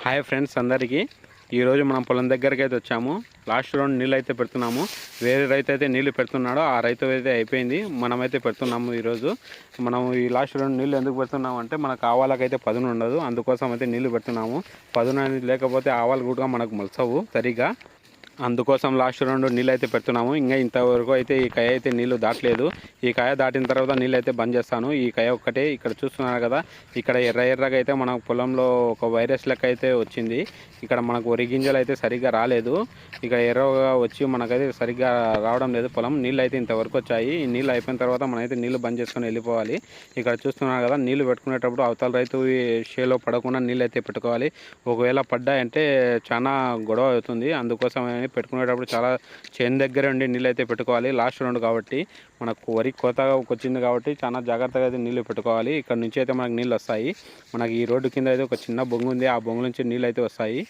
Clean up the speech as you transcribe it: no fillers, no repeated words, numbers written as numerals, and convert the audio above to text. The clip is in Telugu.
హాయ్ ఫ్రెండ్స్ అందరికీ ఈరోజు మనం పొలం దగ్గరికి అయితే వచ్చాము. లాస్ట్ రౌండ్ నీళ్ళు అయితే పెడుతున్నాము. వేరే రైతు అయితే నీళ్ళు పెడుతున్నాడో ఆ రైతు అయితే అయిపోయింది, మనమైతే పెడుతున్నాము. ఈరోజు మనం ఈ లాస్ట్ రౌండ్ నీళ్ళు ఎందుకు పెడుతున్నాము అంటే మనకు ఆవాలకైతే పదును ఉండదు, అందుకోసం అయితే నీళ్ళు పెడుతున్నాము. పదును అనేది లేకపోతే ఆవాలు కూడా మనకు మొలసవు సరిగా, అందుకోసం లాస్ట్ రెండు నీళ్ళు అయితే పెడుతున్నాము. ఇంకా ఇంతవరకు అయితే ఈ కాయ అయితే నీళ్ళు దాటలేదు. ఈ కాయ దాటిన తర్వాత నీళ్ళు అయితే బంద్ చేస్తాను. ఈ కాయ ఒక్కటే ఇక్కడ చూస్తున్నారు కదా, ఇక్కడ ఎర్రగా అయితే మన పొలంలో ఒక వైరస్ లెక్క అయితే వచ్చింది. ఇక్కడ మనకు వరి గింజలు అయితే సరిగ్గా రాలేదు. ఇక్కడ ఎర్రగా వచ్చి మనకైతే సరిగ్గా రావడం లేదు పొలం. నీళ్ళు అయితే ఇంతవరకు వచ్చాయి. ఈ నీళ్ళు అయిపోయిన తర్వాత మనమైతే నీళ్ళు బంద్ చేసుకొని వెళ్ళిపోవాలి. ఇక్కడ చూస్తున్నారు కదా, నీళ్ళు పెట్టుకునేటప్పుడు అవతల రైతు షేలో పడకుండా నీళ్ళు అయితే పెట్టుకోవాలి. ఒకవేళ పడ్డాయంటే చాలా గొడవ అవుతుంది. అందుకోసం పెట్టుకునేటప్పుడు చాలా చేను దగ్గర ఉండి నీళ్ళు అయితే పెట్టుకోవాలి. లాస్ట్ రౌండ్ కాబట్టి మనకు వరి కోతగా వచ్చింది కాబట్టి చాలా జాగ్రత్తగా అయితే నీళ్ళు పెట్టుకోవాలి. ఇక్కడ నుంచి అయితే మనకు నీళ్ళు వస్తాయి. మనకి ఈ రోడ్డు కింద అయితే ఒక చిన్న బొంగు ఉంది, ఆ బొంగు నుంచి నీళ్ళు అయితే వస్తాయి.